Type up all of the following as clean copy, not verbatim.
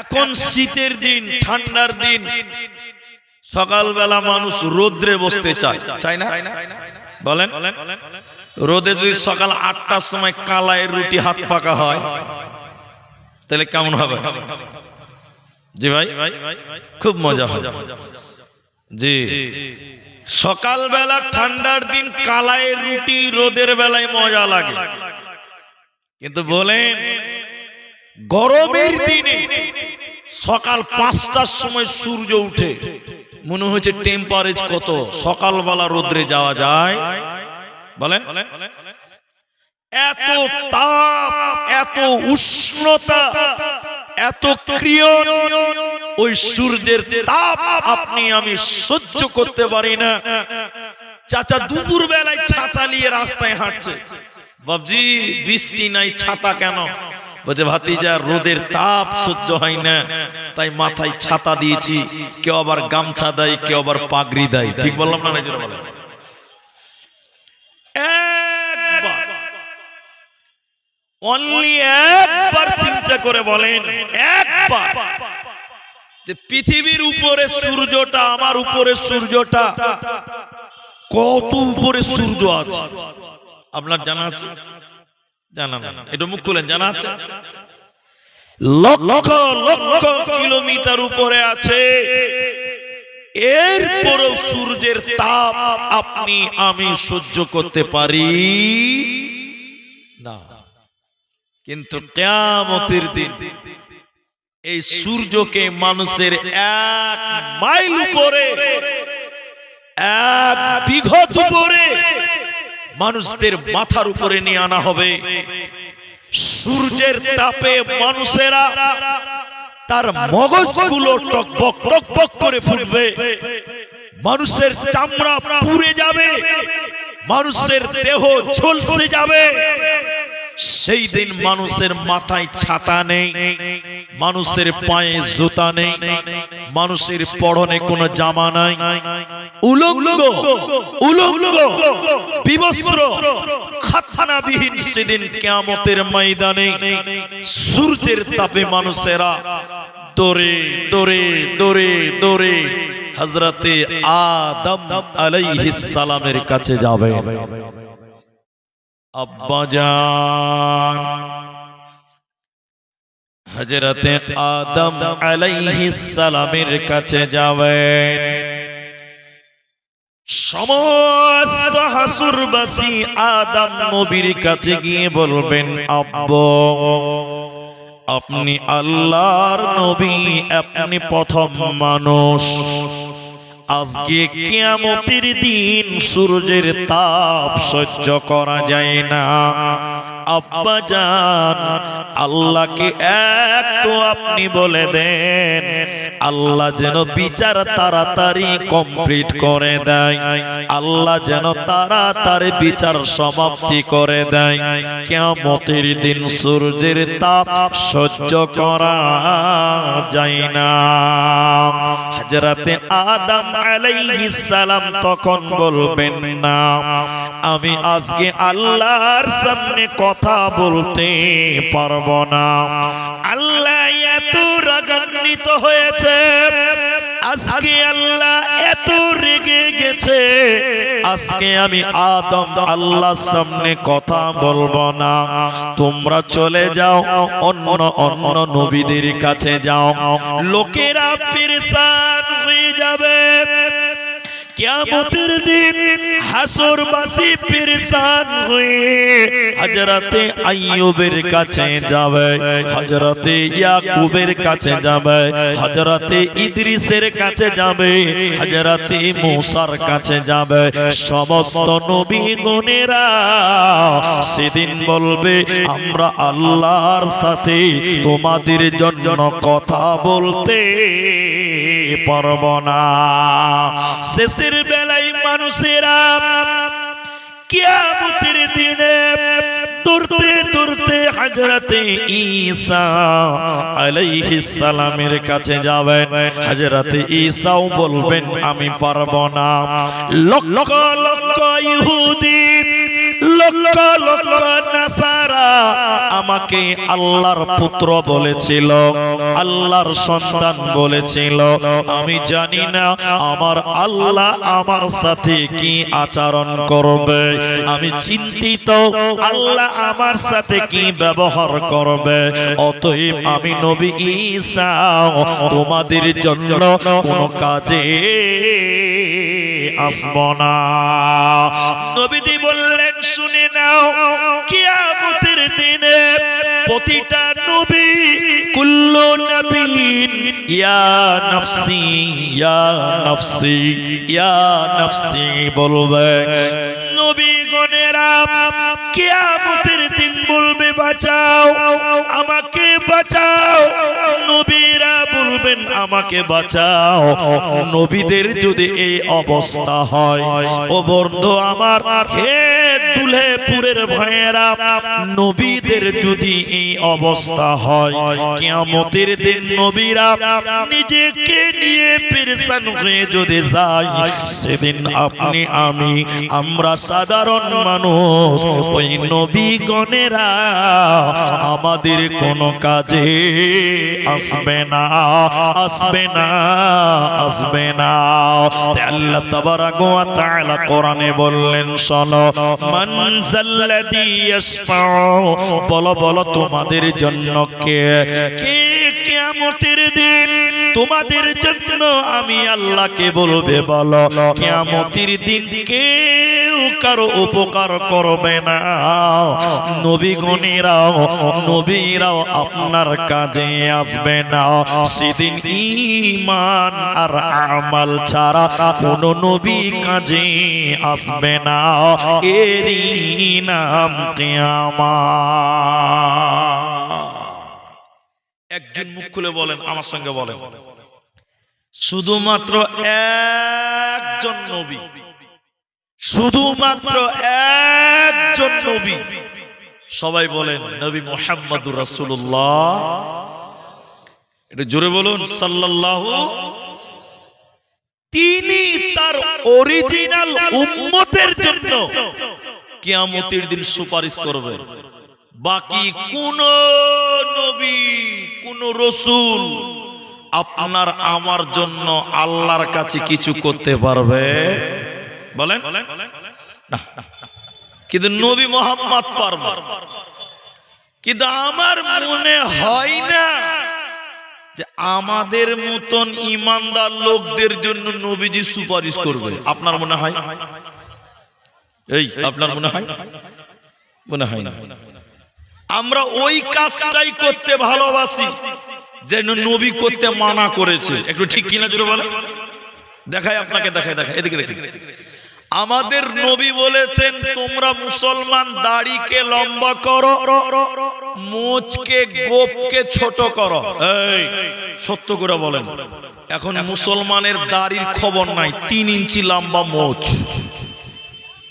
এখন শীতের দিন, ঠান্ডার দিন, সকালবেলা মানুষ রোদ্রে বসতে চায়, চায় না? বলেন, রোদে যদি সকাল ৮টার সময় কালাইয়ের রুটি হাত পাকা হয় তাহলে কেমন হবে? জি ভাই, খুব মজা হবে। জি, সকালবেলা ঠান্ডার দিন কালাইয়ের রুটি রোদের বেলায় মজা লাগে, কিন্তু বলেন গরমের দিনে সকাল ৫টার সময় সূর্য উঠে, মনে হচ্ছে টেম্পারেচার কত, সকালবেলা রোদ্রে যাওয়া যায়? বলেন, এত তাপ, এত উষ্ণতা, এত ক্রিয়ন, ওই সূর্যের তাপ আপনি আমি সহ্য করতে পারি না। চাচা দুপুর বেলায় ছাতা নিয়ে রাস্তায় হাঁটছে, বাবজি বৃষ্টি নাই, ছাতা কেন? বলছে ভাতিজা রোদের তাপ সহ্য হয় না, তাই মাথায় ছাতা দিয়েছি। কেউ আবার গামছা দেয়, কেউ আবার পাগড়ি দেয়। ঠিক বললাম না? নিজেরা বলেন। একবার, অনলি একবার চিন্তা করে বলেন, একবার, যে পৃথিবীর উপরে সূর্যটা, আমার উপরে সূর্যটা, কত উপরে সূর্য আছে আপনার জানা আছে? জানা না? এটা মুখ খুলেন, জানা আছে? লক্ষ লক্ষ কিলোমিটার উপরে আছে। এরপরও সূর্যের তাপ আপনি আমি সহ্য করতে পারি না। কিন্তু কিয়ামতের দিন এই সূর্যকে মানুষের ১ মাইল উপরে, ১ বিঘত উপরে, মানুষদের মাথার উপরে নিয়ে আনা হবে। সূর্যের তাপে মানুষেরা তার মগজগুলো টকবক টকবক করে ফুটবে, মানুষের চামড়া পুড়ে যাবে, মানুষের দেহ ঝলসে যাবে। সেই দিন মানুষের মাথায় ছাতা নেই, মানুষের পায়ে জুতা নেই, মানুষের পরনে কোনো জামা নাই, উলঙ্গ উলঙ্গ বিবস্ত্র খাতনাবিহীন সেদিন কিয়ামতের ময়দানে সূর্যের তাপে মানুষেরা দৌড়ে দৌড়ে দৌড়ে দৌড়ে হযরতে আদম আলাইহিস সালামের কাছে যাবে। আব্বাজান হযরতে আদম আলাইহিস সালামের কাছে যাবেন। সমস্ত হাসুরবাসী আদম নবীর কাছে গিয়ে বলবেন, আব্বা আপনি আল্লাহর নবী, আপনি প্রথম মানুষ। আজকে কিয়ামতের দিন সূর্যের তাপ সহ্য করা যায় না। আব্বা জান আল্লাহকে একটু আপনি বলে দেন, আল্লাহ যেন বিচার তাড়াতাড়ি কমপ্লিট করে দেয়, আল্লাহ যেন তাড়াতাড়ি বিচার সমাপ্তি করে দেয়। কিয়ামতের দিন সূর্যের তাপ সহ্য করা যায় না। হযরতে আদম আলাইহিস সালাম তখন বলবেন, না আমি আজকে আল্লাহর সামনে কথা বলতে পারবো না। আল্লাহ এত রাগান্বিত হয়েছে, আজকে আল্লাহ এত রেগে গেছে, আজকে আমি আদম আল্লাহর সামনে কথা বলবো না। তোমরা চলে যাও, অন্য অন্য নবীদের কাছে যাও। লোকেরা পেরেশান হয়ে যাবে। কিয়ামতের দিন হাসরবাসী পেরেশান হয়ে হযরতে আইয়ুবের কাছে যাবে, হযরতে ইয়াকুবের কাছে যাবে, হযরতে ইদ্রিসের কাছে যাবে, হযরতে মূসার কাছে যাবে। সমস্ত নবীগণেরা সেদিন বলবে, আমরা আল্লাহর সাথে তোমাদের জন্য কথা বলতে পারবো না। শেষের বেলায় মানুষেরা কিয়ামতের দিনে দৌড়তে দৌড়তে হযরতে ঈসা আলাইহিস সালামের কাছে যাবেন। হযরতে ঈসাও বলবেন, আমি পারবো না। লক্ষ লক্ষ ইহুদি লক্ষ লক্ষ নাসারা আমাকে আল্লাহর পুত্র বলেছিল, আল্লাহর সন্তান বলেছিল। আমি জানি না আমার আল্লাহ আমার সাথে কি আচরণ করবে, আমি চিন্তিত আল্লাহ আমার সাথে কি ব্যবহার করবে। অতএব আমি নবী ঈসা তোমাদের জন্য কোনো কাজে আসব না। নবীজি বললেন, শুনে নাও, কিয়ামতের দিনে প্রতিটা নবী কুল্লু নবীন ইয়া নফসি ইয়া নফসি ইয়া নফসি বলবে। নবীগণেরা কিয়ামতের দিন বলবে, বাঁচাও আমাকে বাঁচাও। নবীরা বলবেন, আমাকে বাঁচাও। নবীদের যদি এই অবস্থা হয়, ও বন্ধু আমার, হে দুলহেপুরের ভাইয়েরা, নবীদের যদি এই অবস্থা হয়, কিয়ামতের দিন নবীরা নিজেকে নিয়ে পেরেশান হয়ে যদি যায়, সেদিন আপনি আমি আমরা সাধারণ মানুষ, ওই নবীগণেরা আমাদের কোনো কাজে আসবে না, আসবে না, আসবে না। আল্লাহ তাবারাক ওয়া তাআলা কোরআনে বললেন, শোনো, মান যাল্লাযী ইয়াশফাউ, বলো বলো তোমাদের জন্য কে কে কিয়ামতের দিন তোমাদের জন্য আমি আল্লাহকে বলবে, বলো কিয়ামতের দিন কেউ কারো উপকার করবে না। নবীরাও আপনার কাজে আসবে না। সেদিন ঈমান আর আমাল ছাড়া কোন নবী কাজে আসবে না। এরই নাম কিয়ামত। একজন মুখ খুলে বলেন, আমার সঙ্গে বলেন, শুধুমাত্র একজন নবী, শুধুমাত্র একজন নবী। সবাই বলেন, নবী মুহাম্মদুর রাসূলুল্লাহ। এটা জোরে বলুন, সাল্লাল্লাহু। তিনি তার অরিজিনাল উম্মতের জন্য কিয়ামতের দিন সুপারিশ করবেন। বাকি কোন নবী, কোন রাসূল আপনার আমার জন্য আল্লাহর কাছে কিছু করতে পারবে? বলেন না। কিন্তু নবী মুহাম্মদ পারবে। কিন্তু আমার মনে হয় না যে আমাদের মতন ঈমানদার লোকদের জন্য নবীজি সুপারিশ করবে। আপনার মনে হয়? এই আপনার মনে হয়? মনে হয় না। আমরা ওই কাজটাই করতে ভালোবাসি যেন নবী করতে মানা করেছে। একটু ঠিক কিনা জোরে বলেন। দেখাই আপনাকে, দেখাই দেখাই, এদিকে দেখেন। আমাদের নবী বলেছেন, তোমরা মুসলমান দাড়িকে লম্বা করো, মোচকে গোপকে ছোট করো। এই সত্য করে বলেন, এখন মুসলমানের দাড়ির খবর নাই, 3 ইঞ্চি লম্বা মোচ।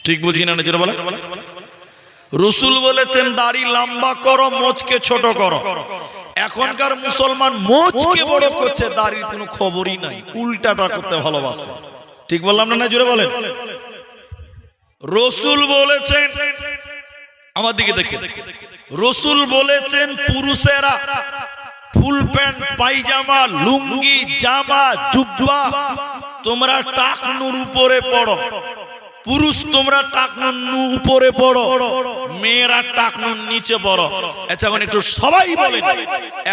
ঠিক বুঝি না জোরে বলেন। রাসূল বলেছেন দাড়ি লম্বা করো, মোচকে ছোট করো। এখনকার মুসলমান মোচকে বড় করছে, দাড়ির কোনো খবরই নাই, উল্টাটা করতে ভালোবাসে। ঠিক বললাম না? জোরে বলেন। রাসূল বলেছেন, আমার দিকে দেখেন, রাসূল বলেছেন পুরুষেরা ফুল প্যান্ট, পায়জামা, লুঙ্গি, জামা, জুব্বা তোমরা টাকনুর উপরে পড়ো। পুরুষ তোমরা টাকনুর উপরে পড়ো, মেয়েরা টাকনুর নিচে পড়ো। আচ্ছা এখন একটু সবাই বলেন,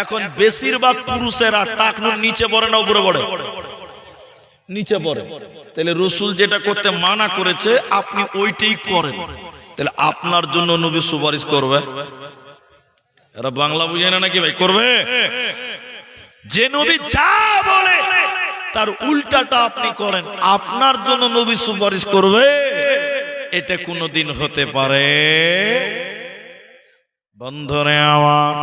এখন বেশিরভাগ পুরুষেরা টাকনুর নিচে পড়ে না উপরে পড়ে? নিচে পড়ে। তাহলে রাসূল যেটা করতে মানা করেছে আপনি ওইটাই করেন, তাহলে আপনার জন্য নবী সুপারিশ করবে? এরা বাংলা বুঝে না নাকি ভাই? করবে। যে নবী যা বলে তার উল্টাটা আপনি করেন, আপনার জন্য নবী সুপারিশ করবে? এটা কোনদিন হতে পারে? বন্ধুরে আমার,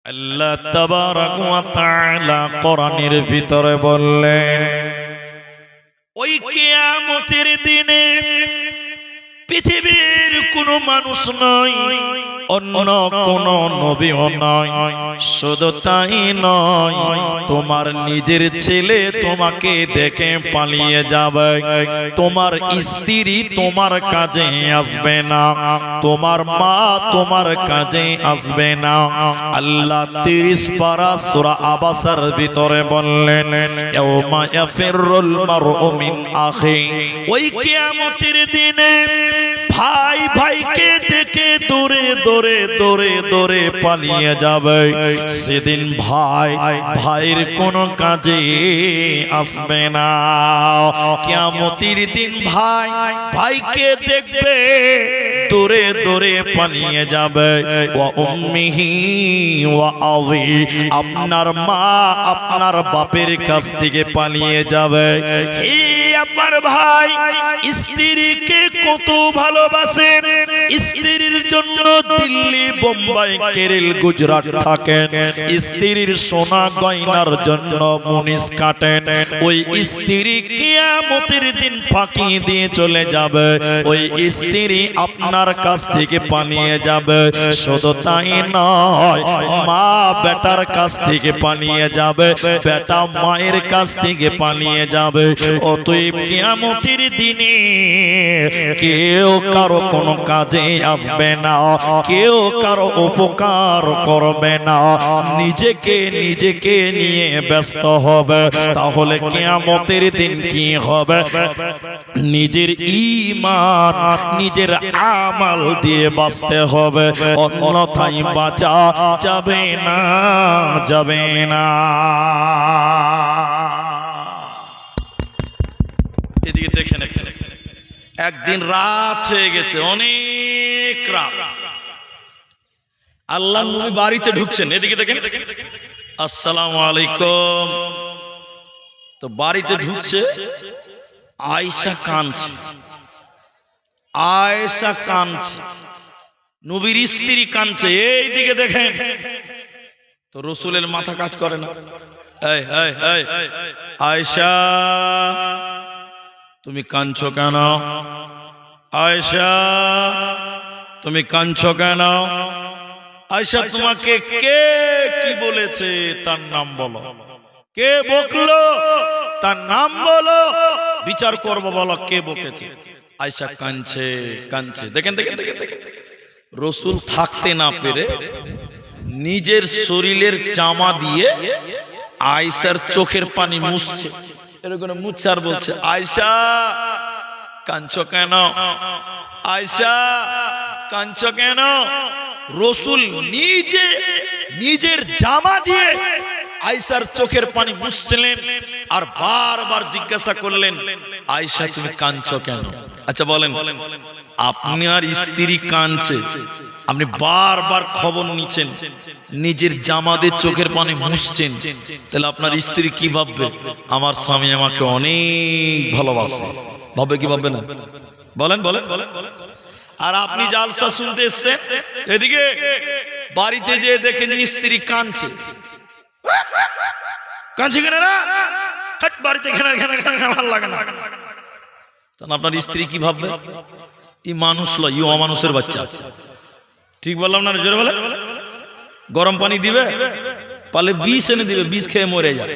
আল্লাহ তাবারাক ওয়া তাআলা কোরআনের ভিতরে বললেন, ওই কিয়ামতের দিনে পৃথিবীর কোনো মানুষ নয়, অন্য কোন নবীও নয়। শুধু তাই নয়, তোমার নিজের ছেলে তোমাকে দেখে পালিয়ে যাবে, তোমার স্ত্রী তোমার কাজে আসবে না, তোমার মা তোমার কাজে আসবে না। আল্লাহ 30 পারা সূরা আবাসার ভিতরে বললেন, ইয়াউমা ইয়াফিরুল মারউ মিন আখি, ওই কিয়ামতের দিনে ভাই ভাইকে দেখে দৌড়ে দৌড়ে দৌড়ে দৌড়ে পালিয়ে যাবে। সেদিন ভাই ভাইয়ের কোনো কাজে আসবে না। কিয়ামতের দিন ভাই ভাইকে দেখবে দৌড়ে দৌড়ে পালিয়ে যাবে। ওয়া উম্মিহি ওয়া আবি, আপনার মা আপনার বাপের কাছ থেকে পালিয়ে যাবে। হে আমার ভাই স্ত্রীকে কত ভালোবাসেন, স্ত্রীর জন্য দিল্লি বোম্বাই কেরল গুজরাট থাকেন, স্ত্রীর সোনা গয়নার জন্য মুনিশ কাটেন। ওই স্ত্রী কিয়ামতের দিন ফাঁকি দিয়ে চলে যাবে, ওই স্ত্রী আপনার কাছ থেকে পালিয়ে যাবে। শুধু তাই নয়, মা বেটার কাছ থেকে পালিয়ে যাবে, বেটা মায়ের কাছ থেকে পালিয়ে যাবে। অতএব কিয়ামতের দিনে কেউ কারো কোনো কাজে আসবে না, কেউ কারো উপকার করবে না, নিজেকে নিজেকে নিয়ে ব্যস্ত হবে। তাহলে কিয়ামতের দিন কি হবে? নিজের ঈমান নিজের আমল দিয়ে বাঁচতে হবে, অন্যথায় বাঁচা যাবে না, যাবে না। এদিকে দেখেন, একদিন রাত হয়ে গেছে, অনেক রাত। আল্লাহর নবী বাড়িতে ঢুকছেন, এদিকে দেখেন, আসসালামু আলাইকুম। তো বাড়িতে ঢুকছে, আয়েশা কাঁদছে, আয়েশা কাঁদছে, নবীর স্ত্রী কাঁদছে, এইদিকে দেখেন। তো রাসূলের মাথা কাজ করে না। এই এই এই আয়েশা, তুমি কাঁদছো কেন? আয়েশা, তুমি কাঁদছো কেন? আয়েশা, তোমাকে কে কি বলেছে তার নাম বলো, কে বকলো তার নাম বলো, বিচার করব, বলো কে বকেছে। আয়েশা কাঁদছে কাঁদছে। দেখেন দেখেন দেখেন দেখেন, রাসূল থাকতে না পেরে নিজের শরীরের জামা দিয়ে আয়েশার চোখের পানি মুছছে, এরকম মুছছে আর বলছে, আয়েশা কাঁদছো কেন? আয়েশা কাঁদছো কেন? রাসূল নিজে নিজের জামা দিয়ে আয়েশার চোখের পানি মুছছিলেন আর বারবার জিজ্ঞাসা করলেন, আয়েশা তুমি কাঁদছো কেন? আচ্ছা বলেন, আপনার স্ত্রী কাঁদছে, আপনি বারবার খবর নিচ্ছেন, নিজের জামা দিয়ে চোখের পানি মুছছেন, তাহলে আপনার স্ত্রী কি ভাববে? আমার স্বামী আমাকে অনেক ভালোবাসে। ভাববে কি ভাববে না? বলেন বলেন। আর আপনি জালসা শুনতে এসছেন, এদিকে বাড়িতে যে দেখেন স্ত্রী কাঁদছে, কাঁদছে কেন না? বাড়িতে ভালো লাগে না। তখন আপনার স্ত্রী কি ভাববে? ই মানুষ লয়, ই অমানুষের বাচ্চা আছে। ঠিক বললাম না? জোরে বলে। গরম পানি দিবে, পালে বিষ এনে দিবে, বিষ খেয়ে মরে যায়।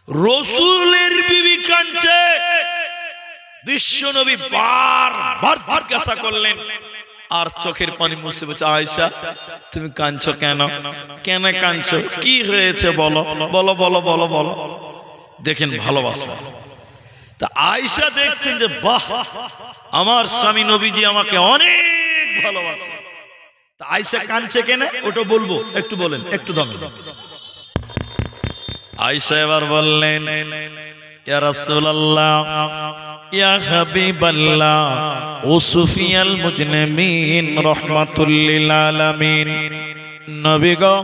রাসূলের বিবি কাঁদছে, বিশ্বনবী বারবার জিজ্ঞাসা করলেন আর চোখের পানি মুছে বলছে, আয়েশা তুমি কাঁদছো কেন? কেন কাঁদছো? কি হয়েছে বলো বলো বলো বলো বলো। দেখেন ভালোবাসা। তা আয়েশা দেখছেন যে বাহ, আমার স্বামী নবীজি আমাকে অনেক ভালোবাসে। তা আয়েশা কাঁদছে কেন ওটা বলবো, একটু বলেন, একটু দমে। আয়েশা এবার বললেন, ইয়া রাসূলুল্লাহ, ইয়া হাবিবাল্লাহ, উসফিয়াল মুজনিমিন রাহমাতুল লিল আলামিন, নবী গো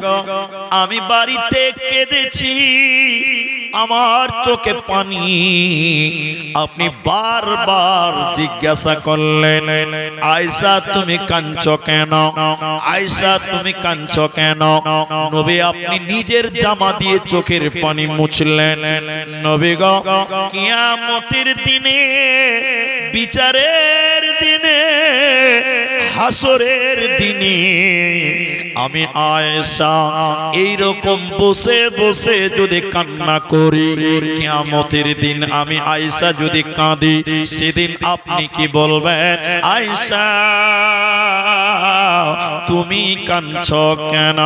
আমি বাড়িতে কেঁদেছি, আমার চোখে পানি। আপনি বারবার জিজ্ঞাসা করলেন, আয়েশা তুমি কাঁদছো কেন? আয়েশা তুমি কাঁদছো কেন? নবী আপনি নিজের জামা দিয়ে চোখের পানি মুছলেন। নবী গো কিয়ামতের দিনে বিচারের দিনে, হাসরের দিনে আমি আয়েশা এইরকম বসে বসে যদি কান্না করি, কিয়ামতের দিন আমি আয়েশা যদি কাঁদি, সেদিন আপনি কি বলবেন? আয়েশা তুমি কাঁদছো কেন?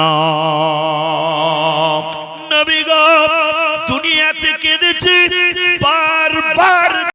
নবী গো দুনিয়াতে কেঁদেছি